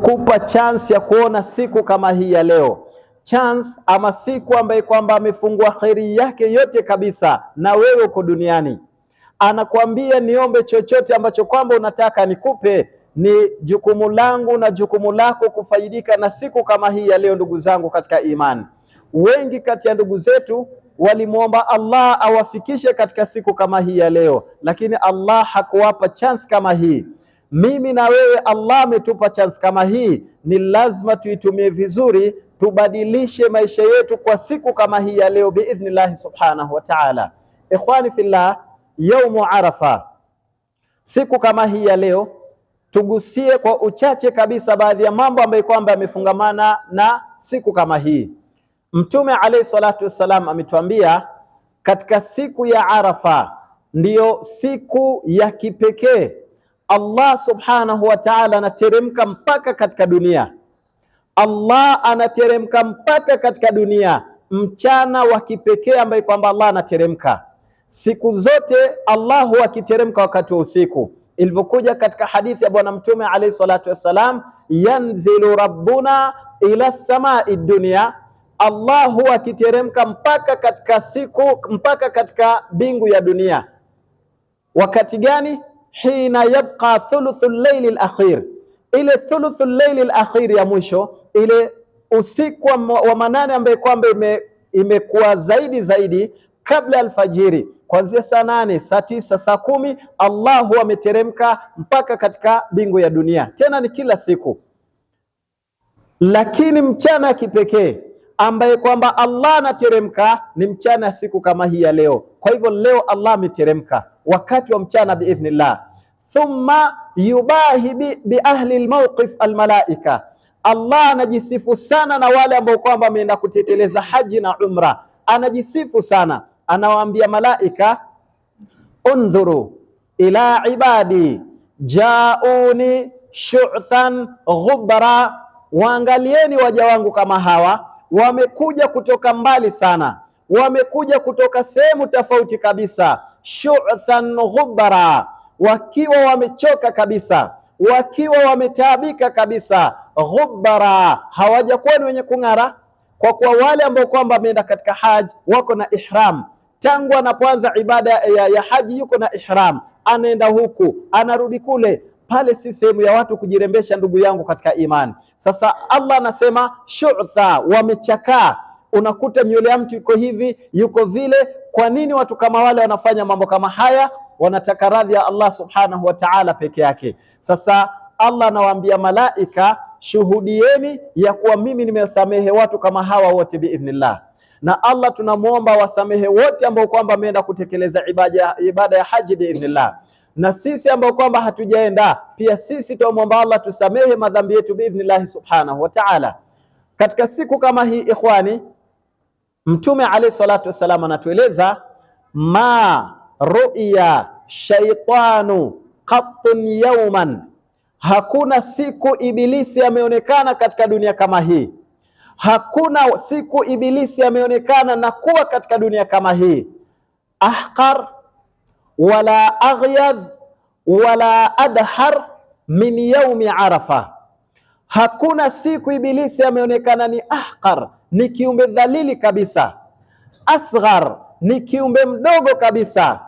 kukupa chance ya kuona siku kama hii ya leo, chance ama siku ambaye kwamba amefungua khairi yake yote kabisa, na wewe uko duniani, anakuambia niombe chochote ambacho kwamba unataka nikupe. Ni jukumu langu na jukumu lako kufaidika na siku kama hii ya leo. Ndugu zangu katika imani, wengi kati ya ndugu zetu walimuomba Allah awafikishe katika siku kama hii ya leo, lakini Allah hakuwapa chance kama hii. Mimi na wewe Allah ametupa chance kama hii, ni lazima tuitumie vizuri, tubadilishe maisha yetu kwa siku kama hii ya leo biidhnillah subhanahu wa ta'ala. Ikhwani fillah, yaumu Arafa, siku kama hii ya leo, tugusie kwa uchache kabisa baadhi ya mambo ambayo kwamba yamefungamana na siku kama hii. Mtume alayhi salatu wassalam ametuambia katika siku ya Arafa ndiyo siku ya kipekee. Allah subhanahu wa ta'ala anateremka mpaka katika dunia. Allah anateremka mpaka katika dunia, mchana wa kipekee ambaye kwamba Allah anateremka. Siku zote Allah huwa akiteremka wakati wa usiku. Ilivyokuja katika hadithi ya bwana Mtume alayhi salatu wassalam, yanzilu rabbuna ila samai dunya, Allah huwa akiteremka mpaka katika siku, mpaka katika bingu ya dunia. Wakati gani? Hina yabqa thuluthul layli al-akhir, ile thuluthul layli al-akhir ya mwisho, ile usiku wa manane ambaye kwamba imekuwa zaidi kabla alfajiri, kuanzia saa 8, saa 9, saa 10, Allah huwa ameteremka mpaka katika bingu ya dunia. Tena ni kila siku, lakini mchana kipekee ambaye kwamba Allah anateremka ni mchana ya siku kama hii ya leo. Kwa hivyo leo Allah ameteremka wakati wa mchana biidhnillah. Thumma yubahi bi ahli almawqif almalaika, Allah anajisifu sana na wale ambao kwamba wameenda kutekeleza haji na umra. Anajisifu sana, anawaambia malaika, undhuru ila ibadi jauni shu'than ghubara, waangalieni waja wangu kama hawa, wamekuja kutoka mbali sana, wamekuja kutoka sehemu tofauti kabisa. Shu'than ghubara, wakiwa wamechoka kabisa, wakiwa wametaabika kabisa. Ghubara, hawajakuwa ni wenye kung'ara, kwa kuwa wale ambao kwamba wameenda katika haji wako na ihram. Tangu anapoanza ibada ya haji yuko na ihram, anaenda huku anarudi kule. Pale si sehemu ya watu kujirembesha, ndugu yangu katika imani. Sasa Allah anasema shu'tha, wamechakaa. Unakuta nywele ya mtu yuko hivi, yuko vile. Kwa nini watu kama wale wanafanya mambo kama haya? Wanataka radhi ya Allah subhanahu wa ta'ala peke yake. Sasa Allah anawaambia malaika, shuhudieni ya kuwa mimi nimewasamehe watu kama hawa wote biidhnillah. Na Allah tunamuomba wasamehe wote ambao kwamba wameenda kutekeleza ibada ya haji biidhnillah. Na sisi ambao kwamba hatujaenda pia, sisi tuomba Allah tusamehe madhambi yetu biidhnillah subhanahu wa ta'ala. Katika siku kama hii ikhwani, Mtume alayhi salatu wasalam anatueleza, ma ru'ya shaytanu qattun yawman, hakuna siku ibilisi ameonekana katika dunia kama hii. Hakuna siku ibilisi ameonekana na kuwa katika dunia kama hii, ahqar wala aghyad wala adhar min yaumi Arafa. Hakuna siku ibilisi ameonekana ni ahqar, ni kiumbe dhalili kabisa. Asghar, ni kiumbe mdogo kabisa.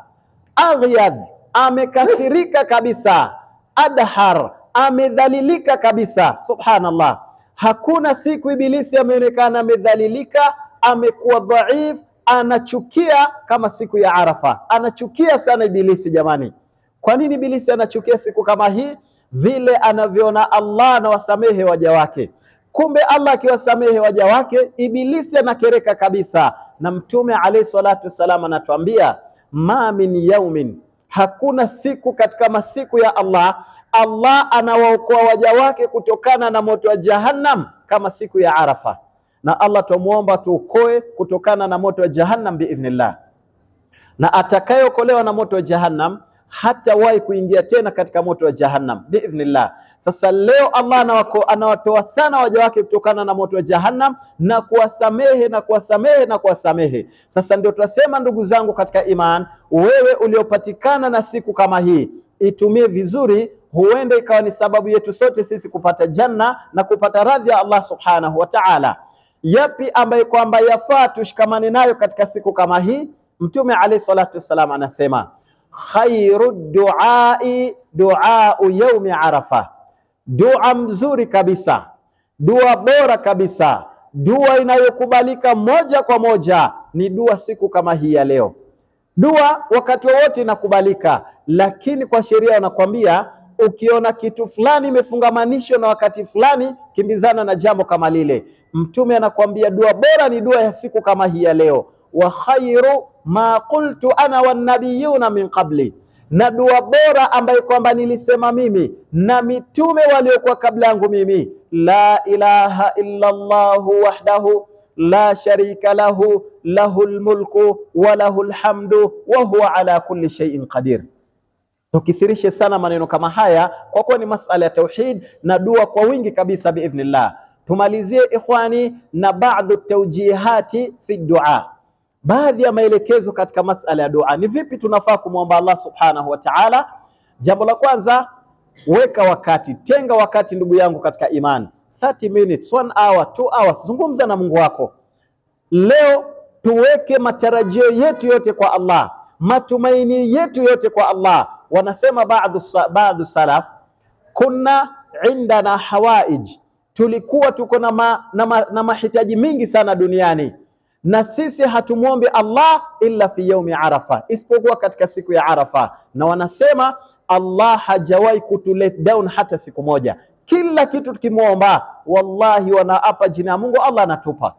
Aghyad, amekasirika kabisa. Adhar, amedhalilika kabisa. Subhanallah, hakuna siku ibilisi ameonekana amedhalilika, amekuwa dhaif, anachukia kama siku ya Arafa. Anachukia sana ibilisi jamani. Kwa nini ibilisi anachukia siku kama hii? Vile anavyoona Allah anawasamehe waja wake. Kumbe Allah akiwasamehe waja wake, ibilisi anakereka kabisa. Na Mtume alayhi salatu wasalam anatuambia, ma min yaumin, hakuna siku katika masiku ya Allah, Allah anawaokoa waja wake kutokana na moto wa Jahannam kama siku ya Arafa. Na Allah tumuomba tuokoe kutokana na moto wa Jahannam biidhnillah. Na atakayeokolewa na moto wa Jahannam hatawahi kuingia tena katika moto wa Jahannam biidhnillah. Sasa leo Allah anawatoa sana waja wake kutokana na moto wa Jahannam, na kuwasamehe na kuwasamehe na kuwasamehe. Sasa ndio tunasema ndugu zangu katika iman, wewe uliopatikana na siku kama hii, itumie vizuri, huenda ikawa ni sababu yetu sote sisi kupata janna na kupata radhi ya Allah subhanahu wa ta'ala. Yapi ambaye kwamba yafaa tushikamane nayo katika siku kama hii? Mtume alayhi salatu wassalam anasema khairu duai duau yaumi Arafa, dua mzuri kabisa, dua bora kabisa, dua inayokubalika moja kwa moja ni dua siku kama hii ya leo. Dua wakati wowote inakubalika, lakini kwa sheria wanakwambia ukiona kitu fulani imefungamanishwa na wakati fulani, kimbizana na jambo kama lile. Mtume anakwambia dua bora ni dua ya siku kama hii ya leo, wa khairu ma qultu ana wan nabiyuna min qabli, na dua bora ambayo kwamba nilisema mimi na mitume waliokuwa kabla yangu mimi, la ilaha illa Allah wahdahu la sharika lahu lahul mulku wa lahul hamdu wa huwa ala kulli shay'in qadir. Tukithirishe sana maneno kama haya kwa kuwa ni masala ya tauhid na dua kwa wingi kabisa biidhnillah. Tumalizie ikhwani na baadhi tawjihati fi dua, baadhi ya maelekezo katika masala ya dua. Ni vipi tunafaa kumwomba Allah subhanahu wa ta'ala? Jambo la kwanza, weka wakati, tenga wakati ndugu yangu katika imani, 30 minutes, 1 hour, 2 hours, zungumza na Mungu wako. Leo tuweke matarajio yetu yote kwa Allah, matumaini yetu yote kwa Allah. Wanasema baadhi salaf, kunna indana hawaij, tulikuwa tuko na mahitaji mingi sana duniani, na sisi hatumuombi Allah illa fi yaumi Arafa, isipokuwa katika siku ya Arafa. Na wanasema Allah hajawahi kutulet down hata siku moja. Kila kitu tukimuomba, wallahi wanaapa jina ya Mungu, Allah anatupa.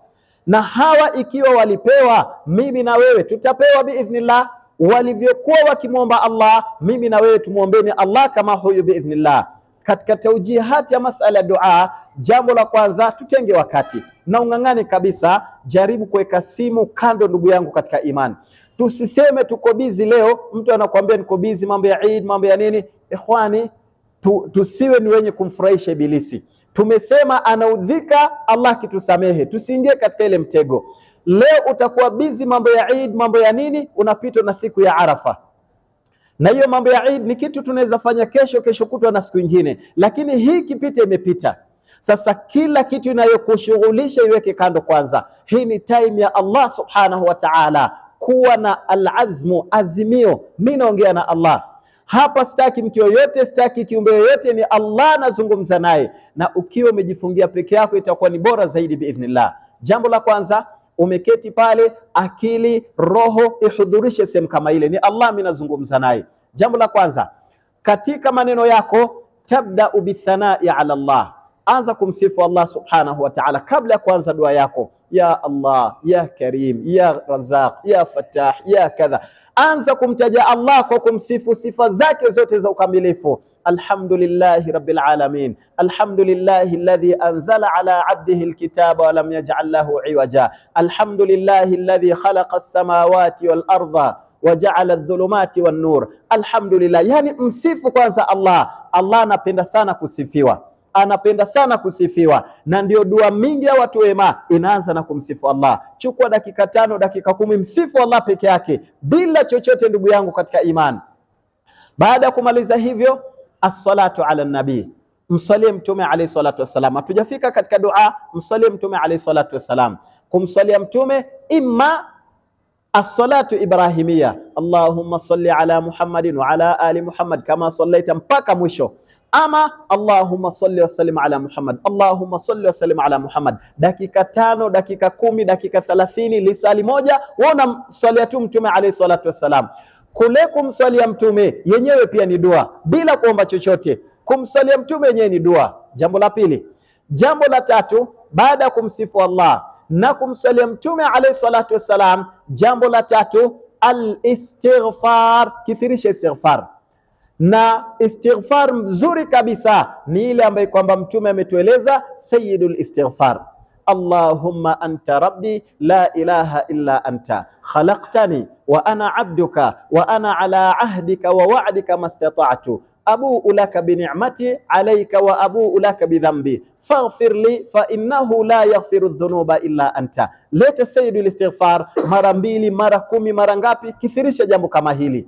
Na hawa ikiwa walipewa, mimi na wewe tutapewa biidhnillah. Walivyokuwa wakimuomba Allah, mimi na wewe tumuombeni Allah kama huyu biidhnillah. Katika taujihati ya masala ya dua, jambo la kwanza, tutenge wakati na ungangane kabisa. Jaribu kuweka simu kando ndugu yangu katika imani. Tusiseme tuko busy leo, mtu anakuambia niko busy, mambo ya Eid, mambo ya nini. Ikhwani, tusiwe ni wenye kumfurahisha ibilisi. Tumesema anaudhika, Allah kitusamehe, tusiingie katika ile mtego. Leo utakuwa busy mambo ya Eid, mambo ya nini, unapitwa na siku ya Arafa. Na hiyo mambo ya Eid ni kitu tunaweza fanya kesho kutwa na siku nyingine, lakini hii kipita imepita. Sasa kila kitu inayokushughulisha iweke kando kwanza. Hii ni time ya Allah subhanahu wa ta'ala. Kuwa na al-azmu, azimio. Mimi naongea na Allah hapa, sitaki mtu yoyote, sitaki kiumbe yoyote, ni Allah nazungumza naye. Na ukiwa umejifungia peke yako itakuwa ni bora zaidi biidhnillah. Jambo la kwanza, umeketi pale, akili roho ihudhurishe sehemu kama ile, ni Allah mimi nazungumza naye. Jambo la kwanza, katika maneno yako tabda bithanai ala Allah, anza kumsifu Allah subhanahu wa ta'ala kabla ya kuanza dua yako. Ya Allah, ya Karim, ya Razaq, ya Fattah, ya kadha. Anza kumtaja Allah kwa kumsifu sifa zake zote za ukamilifu. Alhamdulillahi rabbil alamin, alhamdulillahi alladhi anzala ala abdihi alkitaba wa lam yaj'al lahu iwaja, alhamdulillahi alladhi khalaqa as-samawati wal arda wa ja'ala adh-dhulumati wan nur. Alhamdulillah, yani msifu kwanza Allah. Allah anapenda sana kusifiwa, anapenda sana kusifiwa, na ndio dua mingi ya watu wema inaanza na kumsifu Allah. Chukua dakika 5, dakika 10, msifu Allah peke yake bila chochote ndugu yangu katika imani. Baada ya kumaliza hivyo, as-salatu ala nabii, msalie mtume alayhi salatu wassalam. Hatujafika katika dua, msalie mtume alayhi salatu wassalam. Kumsalia mtume imma as-salatu ibrahimia, Allahumma salli ala Muhammadin wa ala ali Muhammad kama sallaita, mpaka mwisho. Ama Allahumma salli wa sallim ala Muhammad, Allahumma salli wa sallim ala Muhammad. Dakika 5, dakika 10, dakika 30, lisali moja, wana salia tu mtume alayhi salatu wassalam. Kule kumsalia mtume yenyewe pia ni dua bila kuomba chochote. Kumsalia mtume yenyewe ni dua. Jambo la pili. Jambo la tatu, baada ya kumsifu Allah na kumsalia mtume alayhi salatu wassalam, jambo la tatu, al-istighfar. Kithirisha istighfar. Na istighfar mzuri kabisa ni ile ambayo kwamba mtume ametueleza, sayyidul istighfar. Allahumma anta rabbi la ilaha illa anta khalaqtani wa ana abduka wa ana ala ahdika wa wa'dika mastata'tu abu'u laka bi ni'mati alayka wa abu'u laka bi dhanbi faghfir li fa innahu la yaghfiru dhunuba illa anta. Leta sayyidul istighfar mara 2, mara 10, mara ngapi, kithirisha jambo kama hili.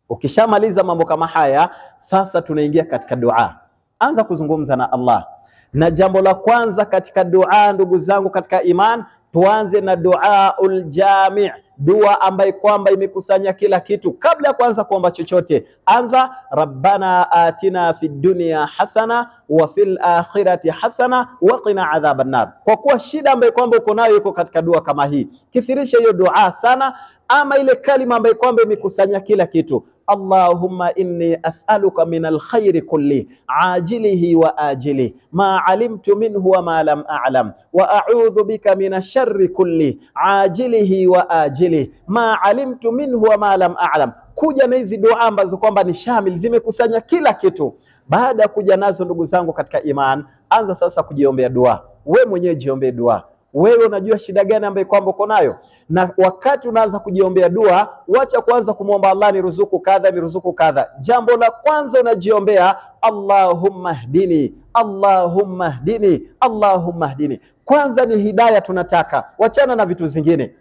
Ukishamaliza mambo kama haya, sasa tunaingia katika dua. Anza kuzungumza na Allah. Na jambo la kwanza katika dua, ndugu zangu katika iman, tuanze na duaul jami', dua ambaye kwamba imekusanya kila kitu. Kabla ya kuanza kuomba chochote, anza rabbana atina fid dunya hasana wa fil akhirati hasana wa qina adhaban nar. Kwa kuwa shida ambaye kwamba uko nayo iko katika dua kama hii, kithirisha hiyo dua sana, ama ile kalima ambaye kwamba imekusanya kila kitu. Allahumma inni as'aluka min alkhairi kulli ajilihi wa ajili ma alimtu minhu wa ma lam a'lam wa a'udhu bika min asharri kulli ajilihi wa ajili ma alimtu minhu wa ma lam a'lam. Kuja na hizi dua ambazo kwamba ni shamil, zimekusanya kila kitu. Baada ya kuja nazo, ndugu zangu katika iman, anza sasa kujiombea dua. We mwenyewe jiombee dua. Wewe unajua shida gani ambayo kwamba uko nayo, na wakati unaanza kujiombea dua, wacha kwanza kumwomba Allah ni ruzuku kadha, ni ruzuku kadha. Jambo la kwanza unajiombea Allahumma hdini, Allahumma hdini, Allahumma hdini. Kwanza ni hidayah tunataka, wachana na vitu zingine.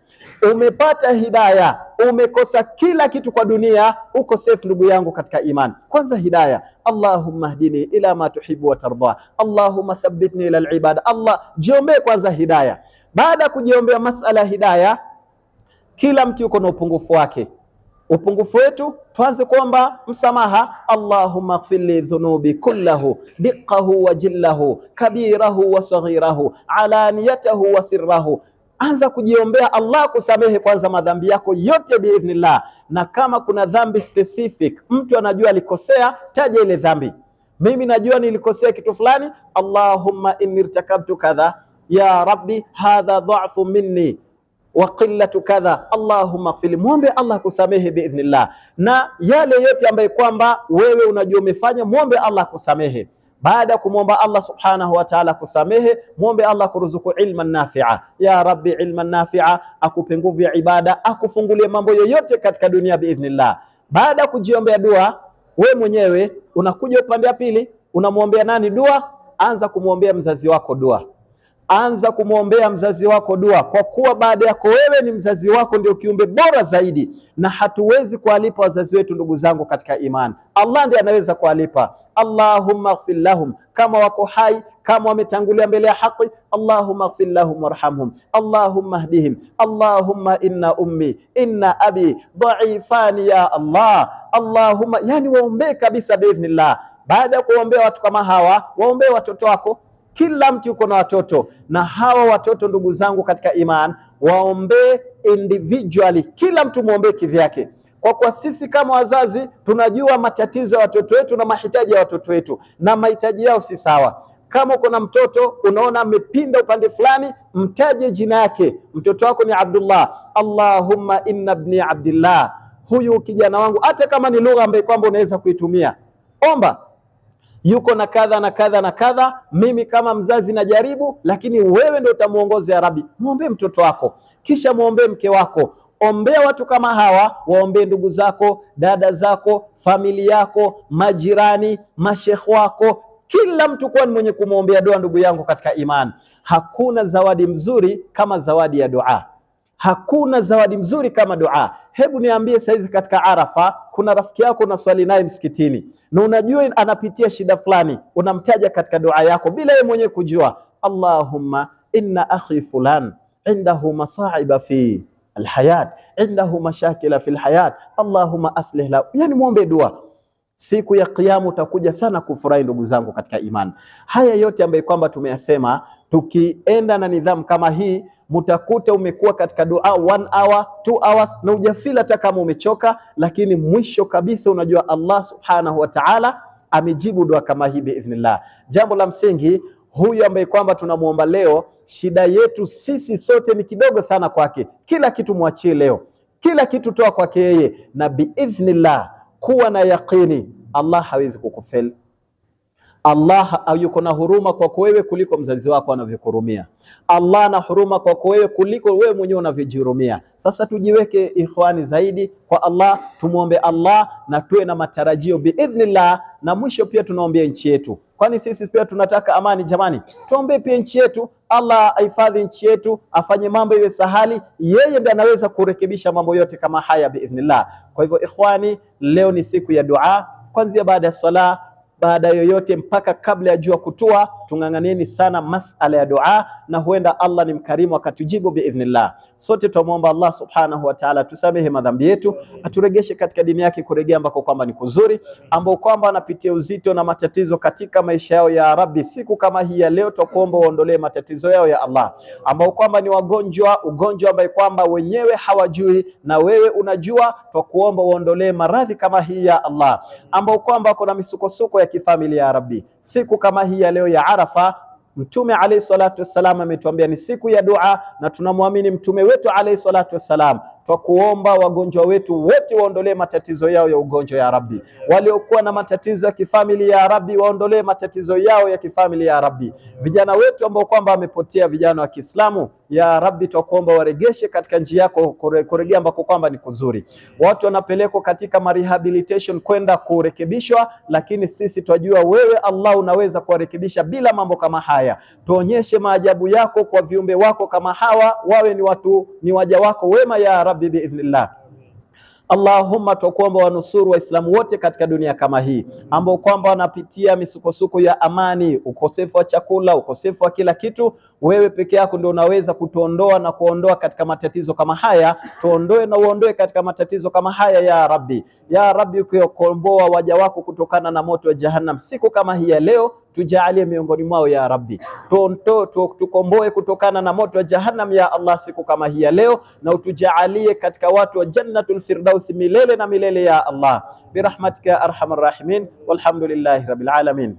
Umepata hidayah, umekosa kila kitu kwa dunia, uko safe ndugu yangu katika iman. Kwanza hidayah. Allahumma hdini ila ma tuhibbu wa tarda, Allahumma thabbitni ila alibada. Allah, jiombee kwanza hidayah. Baada ya kujiombea masala hidayah, kila mtu yuko na upungufu wake. Upungufu wetu tuanze kuomba msamaha. Allahumma ighfir li dhunubi kullahu diqqahu wa jillahu kabirahu wa saghirahu alaniyatahu wa sirrahu. Anza kujiombea Allah kusamehe kwanza madhambi yako yote biidhnillah. Na kama kuna dhambi specific, mtu anajua alikosea, taja ile dhambi. Mimi najua nilikosea kitu fulani, Allahumma inni irtakabtu kadha, ya rabbi hadha dha'fu minni wa qillatu kadha, Allahumma ighfir. Muombe Allah kusamehe biidhnillah. Na yale yote ambaye kwamba wewe unajua umefanya, muombe Allah kusamehe. Baada ya kumwomba Allah subhanahu wa ta'ala kusamehe, muombe Allah kuruzuku ilman nafi'a. Ya rabbi ilman nafi'a, akupe nguvu ya ibada, akufungulie mambo yoyote katika dunia biidhnillah. Baada ya kujiombea dua, we mwenyewe unakuja upande wa pili, unamwombea nani dua? Anza kumwombea mzazi wako dua. Anza kumwombea mzazi wako dua, kwa kuwa baada yako wewe ni mzazi wako ndio kiumbe bora zaidi, na hatuwezi kuwalipa wazazi wetu, ndugu zangu katika iman. Allah ndiye anaweza kuwalipa. Allahumma ighfir lahum, kama wako hai, kama wametangulia mbele ya haki, Allahumma ighfir lahum warhamhum, Allahumma hdihim, Allahumma inna ummi inna abi dha'ifani ya Allah. Allahumma, yani waombee kabisa biidhnillah. Baada ya kuombea watu kama hawa, waombee watoto wako. Kila mtu yuko na watoto, na hawa watoto ndugu zangu katika iman, waombee individually. Kila mtu muombee kivyake, kwa kuwa sisi kama wazazi tunajua matatizo ya watoto wetu na mahitaji ya watoto wetu, na mahitaji yao si sawa. Kama uko na mtoto unaona amepinda upande fulani, mtaje jina yake. Mtoto wako ni Abdullah, Allahumma inna ibni Abdullah, huyu kijana wangu. Hata kama ni lugha ambayo kwamba unaweza kuitumia, omba yuko na kadha na kadha na kadha, mimi kama mzazi najaribu, lakini wewe ndio utamuongoza ya Rabbi. Muombe mtoto wako, kisha muombe mke wako. Ombea watu kama hawa, waombee ndugu zako, dada zako, familia yako, majirani, mashekh wako. Kila mtu kuwa ni mwenye kumwombea dua, ndugu yangu katika iman. Hakuna zawadi mzuri kama zawadi ya dua. Hakuna zawadi mzuri kama dua. Hebu niambie, saizi katika Arafa kuna rafiki yako unaswali naye msikitini, na unajua anapitia shida fulani, unamtaja katika dua yako bila yeye mwenyewe kujua. Allahumma inna akhi fulan indahu masaiba fi alhayat, indahu mashakila fi alhayat, Allahumma aslih lahu. Yani muombe dua. Siku ya Kiyama utakuja sana kufurahi, ndugu zangu katika imani. Haya yote ambayo kwamba tumeyasema, tukienda na nidhamu kama hii, mutakuta umekuwa katika dua 1 hour 2 hours na hujafila hata kama umechoka, lakini mwisho kabisa unajua Allah subhanahu wa ta'ala amejibu dua kama hii biidhnillah. Jambo la msingi, huyu ambaye kwamba tunamuomba leo, shida yetu sisi sote ni kidogo sana kwake. Kila kitu muachie leo, kila kitu toa kwake yeye, na biidhnillah kuwa na yaqini, Allah hawezi kukufeli. Allah yuko na huruma kwako wewe kuliko mzazi wako anavyokurumia. Allah ana huruma kwako wewe kuliko wewe mwenyewe unavyojihurumia. Sasa tujiweke ikhwani zaidi kwa Allah, tumuombe Allah na tuwe na matarajio biidhnillah. Na mwisho pia tunaombea nchi yetu, kwani sisi pia tunataka amani jamani. Tuombe pia nchi yetu, Allah ahifadhi nchi yetu, afanye mambo iwe sahali. Yeye ndiye anaweza kurekebisha mambo yote kama haya biidhnillah. Kwa hivyo ikhwani, leo ni siku ya dua, kuanzia baada ya sala, baada yoyote mpaka kabla ya jua kutua, tung'ang'anieni sana masala ya dua, na huenda Allah ni mkarimu akatujibu biidhnillah. Sote tumuomba Allah subhanahu wa ta'ala tusamehe madhambi yetu, aturegeshe katika dini yake kurejea ambako kwamba ni kuzuri. Ambao kwamba wanapitia uzito na matatizo katika maisha yao, ya Rabbi, siku kama hii ya leo twakuomba uondolee matatizo yao ya Allah. Ambao kwamba ni wagonjwa, ugonjwa ambao kwamba wenyewe hawajui na wewe unajua, twakuomba uondolee maradhi kama hii ya Allah. Ambao kwamba kuna misukosuko ya kifamilia ya Rabbi, siku kama hii ya leo ya Arafa, Mtume alayhi salatu wassalam ametuambia ni siku ya dua, na tunamwamini mtume wetu alayhi salatu wassalam. Twakuomba wagonjwa wetu wote waondolee matatizo yao ya ugonjwa ya Rabbi. Waliokuwa na matatizo ya kifamilia ya Rabbi, waondolee matatizo yao ya kifamilia ya Rabbi. Vijana wetu ambao kwamba wamepotea, vijana wa Kiislamu, ya Rabbi twakuomba waregeshe katika njia yako, kuregea ambako kwamba ni kuzuri. Watu wanapelekwa katika rehabilitation kwenda kurekebishwa, lakini sisi twajua wewe Allah unaweza kuwarekebisha bila mambo kama haya. Tuonyeshe maajabu yako kwa viumbe wako kama hawa, wawe ni watu, ni waja wako wema ya Rabbi biidhnillah. Allahumma twakuomba wanusuru Waislamu wote katika dunia kama hii, ambao kwamba wanapitia misukosuko ya amani, ukosefu wa chakula, ukosefu wa kila kitu. Wewe peke yako ndio unaweza kutuondoa na kuondoa katika matatizo kama haya. Tuondoe na uondoe katika matatizo kama haya ya Rabbi. Ya Rabbi, ukikomboa waja wako kutokana na moto wa Jahannam siku kama hii ya leo, tujalie miongoni mwao ya Rabbi. Tukomboe kutokana na moto wa Jahannam ya Allah siku kama hii ya leo, na utujalie katika watu wa Jannatul Firdaus milele na milele ya Allah, birahmatika ya arhamar rahimin, walhamdulillahi rabbil alamin.